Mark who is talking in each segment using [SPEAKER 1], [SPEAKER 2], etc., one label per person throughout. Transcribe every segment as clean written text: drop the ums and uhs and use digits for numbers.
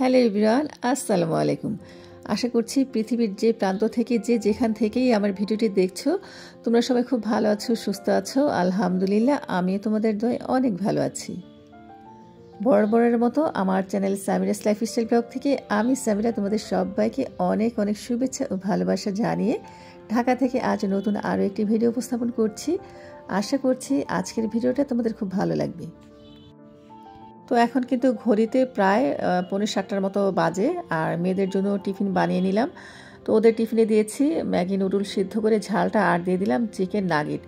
[SPEAKER 1] Hello everyone, আসসালামু আলাইকুম। আশা করছি পৃথিবীর যে প্রান্ত থেকে যে যেখান থেকেই আমার ভিডিওটি দেখছো তোমরা সবাই খুব ভালো আছো, সুস্থ আছো। আলহামদুলিল্লাহ, আমি তোমাদের দোয়ায় অনেক ভালো আছি। বরাবরের মতো আমার চ্যানেল সামিরাস লাইফস্টাইল ব্লগ থেকে আমি সামিরা তোমাদের সবাইকে অনেক অনেক শুভেচ্ছা ও ভালোবাসা জানিয়ে ঢাকা থেকে আজ নতুন আরও একটি ভিডিও উপস্থাপন করছি। আশা করছি আজকের ভিডিওটা তোমাদের খুব ভালো লাগবে। তো এখন কিন্তু ঘড়িতে প্রায় 6:45টার মতো বাজে, আর মেয়েদের জন্য টিফিন বানিয়ে নিলাম। তো ওদের টিফিনে দিয়েছি ম্যাগি নুডলস সিদ্ধ করে ঝালটা, আর দিয়ে দিলাম চিকেন নাগেট।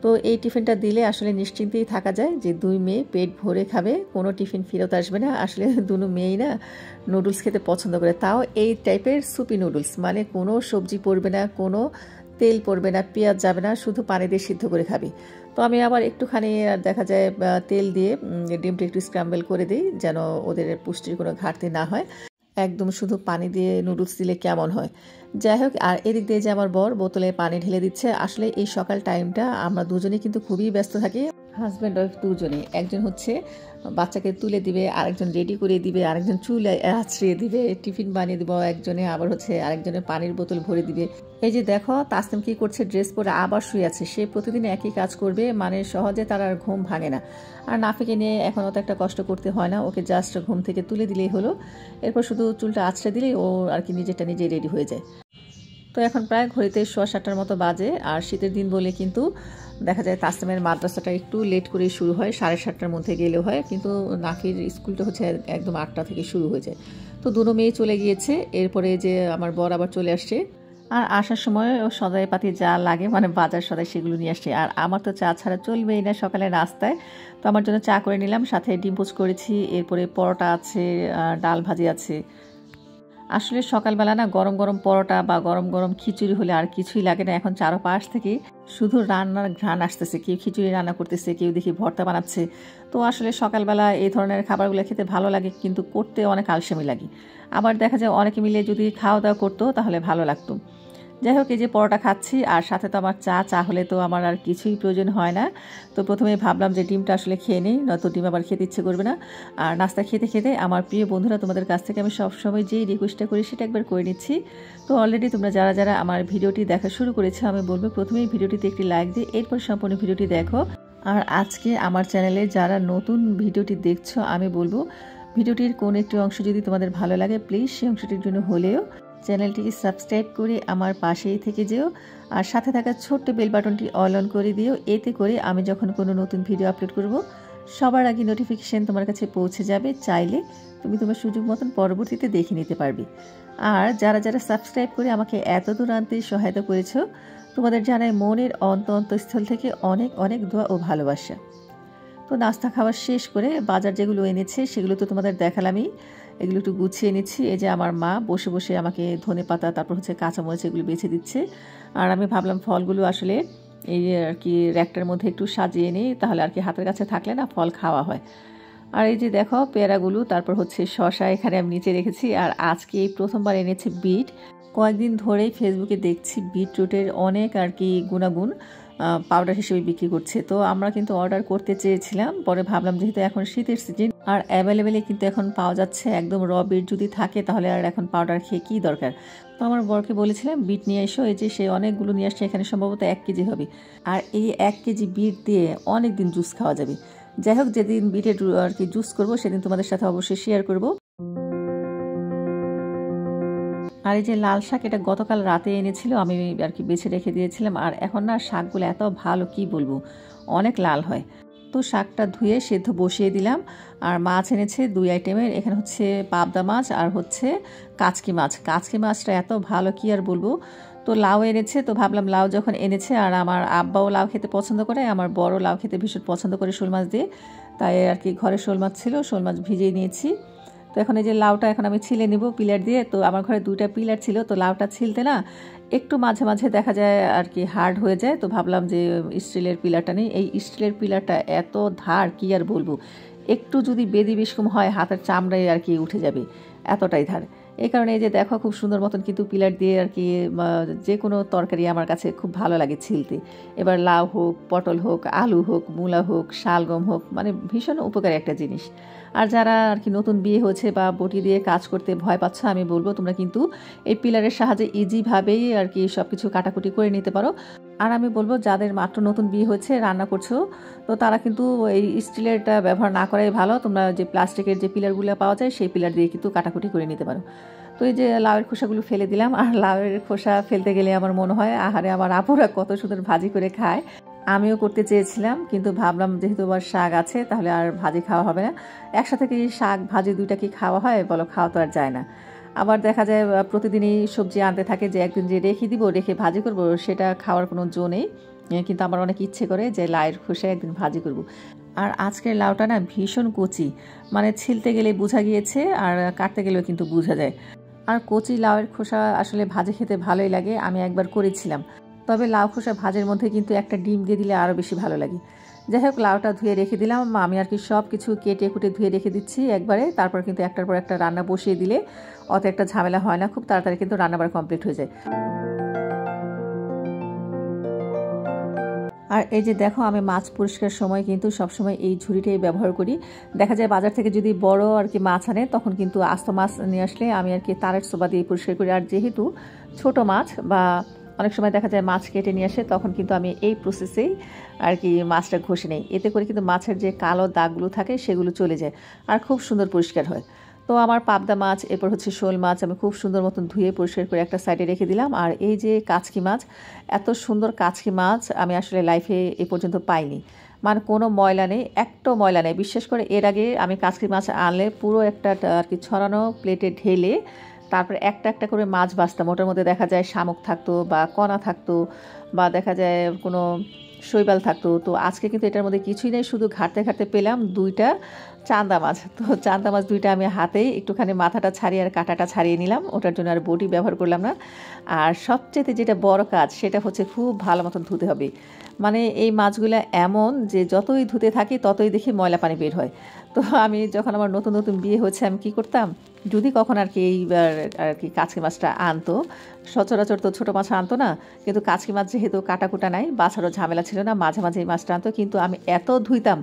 [SPEAKER 1] তো এই টিফিনটা দিলে আসলে নিশ্চিন্তেই থাকা যায় যে দুই মেয়ে পেট ভরে খাবে, কোনো টিফিন ফেরত আসবে না। আসলে দুটো মেয়েই না নুডলস খেতে পছন্দ করে, তাও এই টাইপের সুপি নুডলস, মানে কোনো সবজি পড়বে না, কোনো তেল পড়বে না, পেঁয়াজ যাবে না, শুধু পানি দিয়ে সিদ্ধ করে খাবে। তো আমি আবার একটুখানি দেখা যায় তেল দিয়ে ডিমটা একটু স্ক্র্যাম্বল করে দিই, যেন ওদের পুষ্টির কোনো ঘাটতি না হয়। একদম শুধু পানি দিয়ে নুডলস দিলে কেমন হয়। যাই হোক, আর এদিক দিয়ে যে আমার বর বোতলে পানি ঢেলে দিচ্ছে। আসলে এই সকাল টাইমটা আমরা দুজনেই কিন্তু খুবই ব্যস্ত থাকি, হাজব্যান্ড ওয়াইফ দুজনে। একজন হচ্ছে বাচ্চাকে তুলে দিবে, আরেকজন রেডি করে দিবে, আরেকজন চুল আছড়িয়ে দিবে, টিফিন বানিয়ে দিব, একজনে আবার হচ্ছে আরেকজনের পানির বোতল ভরে দিবে। এই যে দেখো তাসনিম কি করছে, ড্রেস পরে আবার শুয়ে আছে। সে প্রতিদিন একই কাজ করবে, মানে সহজে তার আর ঘুম ভাঙে না। আর নাফিকে নিয়ে এখন অত একটা কষ্ট করতে হয় না, ওকে জাস্ট ঘুম থেকে তুলে দিলেই হলো। এরপর শুধু চুলটা আছড়ে দিলেই ও আর কি নিজেরটা নিজেই রেডি হয়ে যায়। তো এখন প্রায় ঘড়িতে 7:15টার মতো বাজে, আর শীতের দিন বলে কিন্তু দেখা যায় তাসনিমের মাদ্রাসাটা একটু লেট করেই শুরু হয়, 7:30টার মধ্যে গেলেও হয়, কিন্তু নাফির স্কুলটা হচ্ছে একদম 8টা থেকে শুরু হয়ে যায়। তো দুটো মেয়ে চলে গিয়েছে, এরপরে যে আমার বর আবার চলে আসছে। আর আসার সময় ও সদাই পাতি যা লাগে, মানে বাজার সদাই, সেগুলো নিয়ে আসছে। আর আমার তো চা ছাড়া চলবেই না সকালে নাস্তায়। তো আমার জন্য চা করে নিলাম, সাথে ডিম পোচ করেছি, এরপরে পরোটা আছে, ডাল ভাজি আছে। আসলে সকালবেলা না গরম গরম পরোটা বা গরম গরম খিচুড়ি হলে আর কিছুই লাগে না। এখন চারপাশ থেকে শুধু রান্নার ঘ্রাণ আসতেছে, কেউ খিচুড়ি রান্না করতেছে, কেউ দেখি ভর্তা বানাচ্ছে। তো আসলে সকালবেলা এই ধরনের খাবারগুলো খেতে ভালো লাগে, কিন্তু করতে অনেক আলসেমি লাগে। আবার দেখা যায় অনেকে মিলে যদি খাওয়া দাওয়া করতো তাহলে ভালো লাগতো। যাই হোক, এই যে পরোটা খাচ্ছি, আর সাথে তো আমার চা হলে তো আমার আর কিছুই প্রয়োজন হয় না। তো প্রথমে ভাবলাম যে ডিমটা আসলে খেয়ে নিই, নয়তো ডিম আবার খেতে ইচ্ছে করবে না। আর নাস্তা খেতে খেতে আমার প্রিয় বন্ধুরা, তোমাদের কাছ থেকে আমি সবসময় যেই রিকোয়েস্টটা করি সেটা একবার করে নিচ্ছি। তো অলরেডি তোমরা যারা যারা আমার ভিডিওটি দেখা শুরু করেছো, আমি বলবো প্রথমেই ভিডিওটিতে একটি লাইক দিয়ে এরপর সম্পূর্ণ ভিডিওটি দেখো। আর আজকে আমার চ্যানেলে যারা নতুন ভিডিওটি দেখছো, আমি বলবো ভিডিওটির কোন একটি অংশ যদি তোমাদের ভালো লাগে, প্লিজ সেই অংশটির জন্য হলেও চ্যানেলটিকে সাবস্ক্রাইব করে আমার পাশেই থেকে যেও। আর সাথে থাকা ছোট্ট বেল বাটনটি অল অন করে দিও, এতে করে আমি যখন কোনো নতুন ভিডিও আপলোড করব সবার আগে নোটিফিকেশান তোমার কাছে পৌঁছে যাবে। চাইলে তুমি তোমার সুযোগ মতন পরবর্তীতে দেখে নিতে পারবে। আর যারা যারা সাবস্ক্রাইব করে আমাকে এত দূর আনতে সহায়তা করেছো, তোমাদের জানাই মনের অন্তঃস্থল থেকে অনেক অনেক দোয়া ও ভালোবাসা। তো নাস্তা খাওয়া শেষ করে বাজার যেগুলো এনেছে সেগুলো তো তোমাদের দেখালামই, এগুলো একটু গুছিয়ে নিচ্ছি। এই যে আমার মা বসে বসে আমাকে ধনেপাতা, তারপর হচ্ছে কাঁচামরিচ, এগুলো বেছে দিচ্ছে। আর আমি ভাবলাম ফলগুলো আসলে এই আর কি র্যাকটার মধ্যে একটু সাজিয়ে নিই, তাহলে আর কি হাতের কাছে থাকলে না ফল খাওয়া হয়। আর এই যে দেখো পেয়ারাগুলো, তারপর হচ্ছে শসা এখানে আমি নিচে রেখেছি। আর আজকে এই প্রথমবার এনেছে বিট। কয়েকদিন ধরেই ফেসবুকে দেখছি বিটরুটের অনেক আর কি গুণাগুণ পাউডার হিসেবে বিক্রি করছে। তো আমরা কিন্তু অর্ডার করতে চেয়েছিলাম, পরে ভাবলাম যেহেতু এখন শীতের সিজন আর অ্যাভেলেবেলে কিন্তু এখন পাওয়া যাচ্ছে, একদম র বিট যদি থাকে তাহলে আর এখন পাউডার খেয়ে কী দরকার। তো আমার বরকে বলেছিলাম বিট নিয়ে এসো, এই যে সে অনেকগুলো নিয়ে আসছে, এখানে সম্ভবত 1 কেজি হবে। আর এই 1 কেজি বিট দিয়ে অনেক দিন জুস খাওয়া যাবে। যাই হোক, যেদিন বিটের আর কি জুস করবো সেদিন তোমাদের সাথে অবশ্যই শেয়ার করব। আর এই যে লাল শাক, এটা গতকাল রাতে এনেছিল, আমি আর কি বেছে রেখে দিয়েছিলাম। আর এখন না শাকগুলো এত ভালো, কি বলবো, অনেক লাল হয়। তো শাকটা ধুয়ে সেদ্ধ বসিয়ে দিলাম। আর মাছ এনেছে 2 আইটেমের, এখানে হচ্ছে পাবদা মাছ আর হচ্ছে কাচকি মাছ। কাচকি মাছটা এত ভালো, কি আর বলবো। তো লাউ এনেছে, তো ভাবলাম লাউ যখন এনেছে, আর আমার আব্বাও লাউ খেতে পছন্দ করে, আমার বড় লাউ খেতে ভীষণ পছন্দ করে শোল মাছ দিয়ে, তাই আর কি ঘরে শোল মাছ ছিল, শোল মাছ ভিজিয়ে নিয়েছি। তো এখন এই যে লাউটা এখন আমি ছিলে নিব পিলার দিয়ে। তো আমার ঘরে 2টা পিলার ছিল, তো লাউটা ছিলতে না একটু মাঝে মাঝে দেখা যায় আর কি হার্ড হয়ে যায়। তো ভাবলাম যে স্টিলের পিলারটা নেই, এই স্টিলের পিলারটা এত ধার, কি আর বলবো, একটু যদি বেদি বেশকম হয় হাতের চামড়ায় আর কি উঠে যাবে, এতটাই ধার। এই কারণে এই যে দেখো খুব সুন্দর মতন কিন্তু পিলার দিয়ে আর কি যে কোনো তরকারি আমার কাছে খুব ভালো লাগে ছিলতে। এবার লাউ হোক, পটল হোক, আলু হোক, মূলা হোক, শালগম হোক, মানে ভীষণ উপকারী একটা জিনিস। আর যারা আর কি নতুন বিয়ে হয়েছে বা বটি দিয়ে কাজ করতে ভয় পাচ্ছ, আমি বলবো তোমরা কিন্তু এই পিলারের সাহায্যে ইজিভাবেই আর কি সব কিছু কাটাকুটি করে নিতে পারো। আর আমি বলবো যাদের মাত্র নতুন বিয়ে হয়েছে, রান্না করছো, তো তারা কিন্তু এই স্টিলেরটা ব্যবহার না করাই ভালো। তোমরা যে প্লাস্টিকের যে পিলারগুলো পাওয়া যায় সেই পিলার দিয়ে কিন্তু কাটাকুটি করে নিতে পারো। তো এই যে লাউয়ের খোসাগুলো ফেলে দিলাম। আর লাউয়ের খোসা ফেলতে গেলে আমার মনে হয় আহারে আমার আপুরা কত সুন্দর ভাজি করে খায়। আমিও করতে চেয়েছিলাম, কিন্তু ভাবলাম যেহেতু আবার শাক আছে তাহলে আর ভাজি খাওয়া হবে না। একসাথে কি শাক ভাজি দুইটা কি খাওয়া হয় বলো? খাওয়া তো আর যায় না। আবার দেখা যায় প্রতিদিনই সবজি আনতে থাকে, যে একদিন যে রেখে দিব, রেখে ভাজি করব, সেটা খাওয়ার কোনো জো নেই। কিন্তু আমার অনেক ইচ্ছে করে যে লাউয়ের খোসা একদিন ভাজি করব। আর আজকের লাউটা না ভীষণ কচি, মানে ছিলতে গেলে বোঝা গিয়েছে আর কাটতে গেলেও কিন্তু বোঝা যায়। আর কচি লাউয়ের খোসা আসলে ভাজি খেতে ভালোই লাগে, আমি একবার করেছিলাম। তবে লাউ খোসা ভাজের মধ্যে কিন্তু একটা ডিম দিয়ে দিলে আরও বেশি ভালো লাগে। যাই হোক, লাউটা ধুয়ে রেখে দিলাম। আমি আর কি সব কিছু কেটে কুটে ধুয়ে রেখে দিচ্ছি একবারে। তারপর কিন্তু একটার পর একটা রান্না বসিয়ে দিলে অত একটা ঝামেলা হয় না, খুব তাড়াতাড়ি কিন্তু রান্নাবার কমপ্লিট হয়ে যায়। আর এই যে দেখো, আমি মাছ পরিষ্কার সময় কিন্তু সবসময় এই ঝুড়িটাই ব্যবহার করি। দেখা যায় বাজার থেকে যদি বড় আর কি মাছ আনে, তখন কিন্তু আস্ত মাছ নিয়ে আসলে আমি আর কি তারের সোবা দিয়ে পরিষ্কার করি। আর যেহেতু ছোট মাছ বা অনেক সময় দেখা যায় মাছ কেটে নিয়ে আসে, তখন কিন্তু আমি এই প্রসেসেই আর কি মাছটা ঘষে নেই। এতে করে কিন্তু মাছের যে কালো দাগগুলো থাকে সেগুলো চলে যায় আর খুব সুন্দর পরিষ্কার হয়। তো আমার পাবদা মাছ, এরপর হচ্ছে শোল মাছ আমি খুব সুন্দর মতন ধুয়ে পরিষ্কার করে একটা সাইডে রেখে দিলাম। আর এই যে কাচকি মাছ, এত সুন্দর কাচকি মাছ আমি আসলে লাইফে এ পর্যন্ত পাইনি। মানে কোনো ময়লা নেই, একটাও ময়লা নেই। বিশেষ করে এর আগে আমি কাচকি মাছ আনলে পুরো একটা আর কি ছড়ানো প্লেটে ঢেলে তারপরে একটা একটা করে মাছ বাছতাম। ওটার মধ্যে দেখা যায় শামুক থাকতো বা কণা থাকতো বা দেখা যায় কোনো শৈবাল থাকতো। তো আজকে কিন্তু এটার মধ্যে কিছুই নেই, শুধু ঘাটতে ঘাটতে পেলাম দুইটা চান্দা মাছ। তো চান্দা মাছ দুইটা আমি হাতেই একটুখানি মাথাটা ছাড়িয়ে আর কাঁটাটা ছাড়িয়ে নিলাম, ওটার জন্য আর বটি ব্যবহার করলাম না। আর সবচেয়ে যেটা বড় কাজ সেটা হচ্ছে খুব ভালো মতন ধুতে হবে। মানে এই মাছগুলো এমন যে যতই ধুতে থাকি ততই দেখি ময়লা পানি বের হয়। তো আমি যখন আমার নতুন নতুন বিয়ে হয়েছে, আমি কি করতাম, যদি কখন আর কি এইবার আর কি কাচকি মাছটা আনতো, সচরাচর তো ছোটো মাছ আনতো না, কিন্তু কাচকি মাছ যেহেতু কাটাকুটা নাই, বাছারও ঝামেলা ছিল না, মাঝে মাঝে এই মাছটা আনতো। কিন্তু আমি এত ধুইতাম,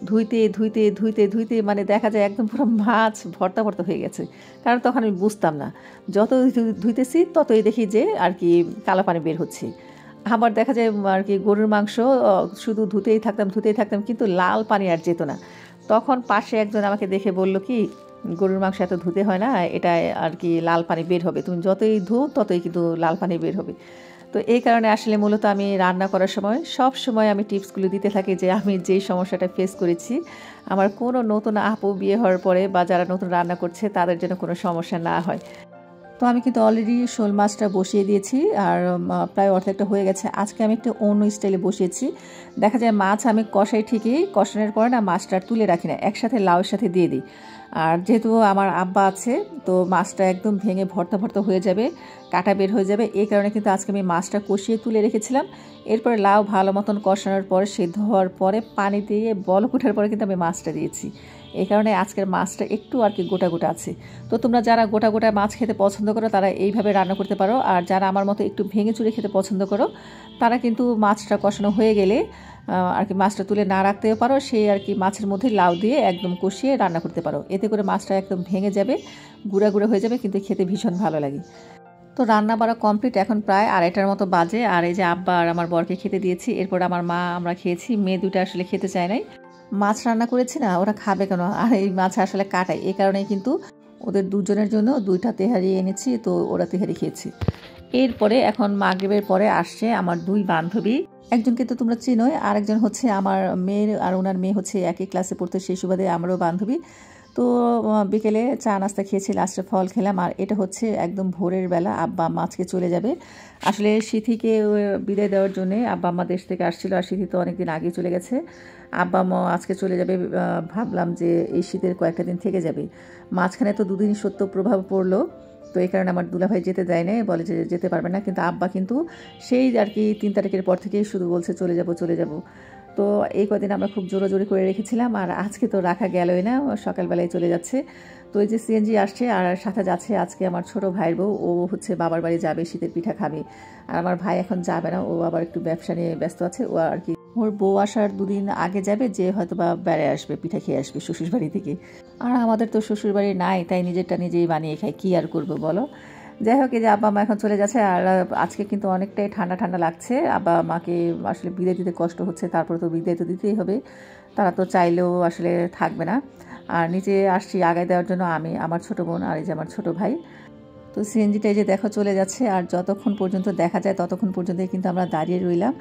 [SPEAKER 1] ধুইতে ধুইতে ধুইতে ধুইতে মানে দেখা যায় একদম পুরো মাছ ভর্তা ভর্তা হয়ে গেছে। কারণ তখন আমি বুঝতাম না, যত ধুইতেছি ততই দেখি যে আর কি কালো পানি বের হচ্ছে। আবার দেখা যায় আর কি গরুর মাংস শুধু ধুতেই থাকতাম, কিন্তু লাল পানি আর যেত না। তখন পাশে একজন আমাকে দেখে বলল কি, গরুর মাংস এত ধুতে হয় না, এটা আর কি লাল পানি বের হবে, তুমি যতই ধুও ততই কিন্তু লাল পানি বের হবে। তো এই কারণে আসলে মূলত আমি রান্না করার সময় সব সময় আমি টিপসগুলো দিতে থাকি, যে আমি যেই সমস্যাটা ফেস করেছি আমার কোনো নতুন আপু বিয়ে হওয়ার পরে বা যারা নতুন রান্না করছে তাদের জন্য কোনো সমস্যা না হয়। তো আমি কিন্তু অলরেডি শোল মাছটা বসিয়ে দিয়েছি, আর প্রায় অর্ধেকটা হয়ে গেছে। আজকে আমি একটা অন্য স্টাইলে বসিয়েছি। দেখা যায় মাছ আমি কষাই ঠিকই, কষানোর পরে না মাছটা তুলে রাখি না, একসাথে লাউয়ের সাথে দিয়ে দিই। আর যেহেতু আমার আব্বা আছে, তো মাছটা একদম ভেঙে ভর্তা ভর্তা হয়ে যাবে, কাটা বের হয়ে যাবে। এই কারণে কিন্তু আজকে আমি মাছটা কষিয়ে তুলে রেখেছিলাম। এরপরে লাউ ভালো মতন কষানোর পরে, সিদ্ধ হওয়ার পরে পানি দিয়ে বলক ওঠার পরে কিন্তু আমি মাছটা দিয়েছি। এই কারণে আজকের মাছটা একটু আর কি গোটা গোটা আছে। তো তোমরা যারা গোটা গোটা মাছ খেতে পছন্দ করো তারা এইভাবে রান্না করতে পারো। আর যারা আমার মতো একটু ভেঙে চুরে খেতে পছন্দ করো, তারা কিন্তু মাছটা কষানো হয়ে গেলে আর কি মাছটা তুলে না রাখতেও পারো, সেই আর কি মাছের মধ্যে লাউ দিয়ে একদম কষিয়ে রান্না করতে পারো। এতে করে মাছটা একদম ভেঙে যাবে, গুঁড়া গুঁড়া হয়ে যাবে, কিন্তু খেতে ভীষণ ভালো লাগে। তো রান্না বাড়া কমপ্লিট, এখন প্রায় 2:30টার মতো বাজে। আর এই যে আব্বা আর আমার বরকে খেতে দিয়েছি, এরপর আমার মা, আমরা খেয়েছি। মেয়ে দুটো আসলে খেতে চায় নাই, মাছ রান্না করেছি না, ওরা খাবে কেন, আর এই মাছ আসলে কাটাই, এই কারণেই কিন্তু ওদের দুজনের জন্য 2টা তেহারি এনেছি, তো ওরা তেহারি খেয়েছি। এরপরে এখন মাগরিবের পরে আসছে আমার 2 বান্ধবী। একজনকে তো তোমরা চিনোই, আরেকজন হচ্ছে আমার মেয়ের, আর ওনার মেয়ে হচ্ছে একই ক্লাসে পড়তে, সেই সুবাদে আমারও বান্ধবী। তো বিকেলে চা নাস্তা খেয়েছি, লাস্টে ফল খেলাম। আর এটা হচ্ছে একদম ভোরের বেলা, আব্বা আম্মা আজকে চলে যাবে। আসলে সিথিকে বিদায় দেওয়ার জন্যে আব্বা আম্মা দেশ থেকে আসছিল, আর সিথি তো অনেকদিন আগে চলে গেছে। আব্বা আম্মা আজকে চলে যাবে, ভাবলাম যে এই শীতের কয়েকটা দিন থেকে যাবে। মাঝখানে তো 2 দিন সত্য প্রভাব পড়লো, তো এই কারণে আমার দুলাভাই যেতে দেয় না, বলে যে যেতে পারবে না। কিন্তু আব্বা কিন্তু সেই আর কি 3 তারিখের পর থেকেই শুধু বলছে চলে যাব। তো এই কদিন আমরা খুব জোরাজোরি করে রেখেছিলাম, আর আজকে তো রাখা গেলই না, সকালবেলায় চলে যাচ্ছে। তো তো এই যে সিএনজি আসছে আর সাথে যাচ্ছে আজকে আমার ছোট ভাইয়ের বউ, ও হচ্ছে বাবার বাড়ি যাবে, শীতের পিঠা খাবে। আর আমার ভাই এখন যাবে না, ও আবার একটু ব্যবসা নিয়ে ব্যস্ত আছে। ও আর কি ওর বউ আসার 2 দিন আগে যাবে, যে হয়তো বা বেড়ে আসবে, পিঠা খেয়ে আসবে শ্বশুর বাড়ি থেকে। আর আমাদের তো শ্বশুর বাড়ি নাই, তাই নিজেরটা নিজেই বানিয়ে খাই, কি আর করবো বলো। যাই হোক, এই যে আব্বা মা এখন চলে যাচ্ছে। আর আজকে কিন্তু অনেকটাই ঠান্ডা ঠান্ডা লাগছে। আব্বা মাকে আসলে বিদায় দিতে কষ্ট হচ্ছে, তারপরে তো বিদায় তো দিতেই হবে, তারা তো চাইলেও আসলে থাকবে না। আর নিচে আসছি আগায় দেওয়ার জন্য আমি, আমার ছোট বোন আর এই যে আমার ছোট ভাই। তো সিএনজিটা এই যে দেখো চলে যাচ্ছে, আর যতক্ষণ পর্যন্ত দেখা যায় ততক্ষণ পর্যন্তই কিন্তু আমরা দাঁড়িয়ে রইলাম।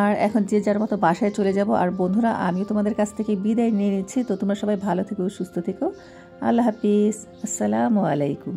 [SPEAKER 1] আর এখন যে যার মতো বাসায় চলে যাব। আর বন্ধুরা, আমিও তোমাদের কাছ থেকে বিদায় নিয়ে নিচ্ছি। তো তোমরা সবাই ভালো থেকো, সুস্থ থেকো। আল্লাহ হাফিজ, আসসালামু আলাইকুম।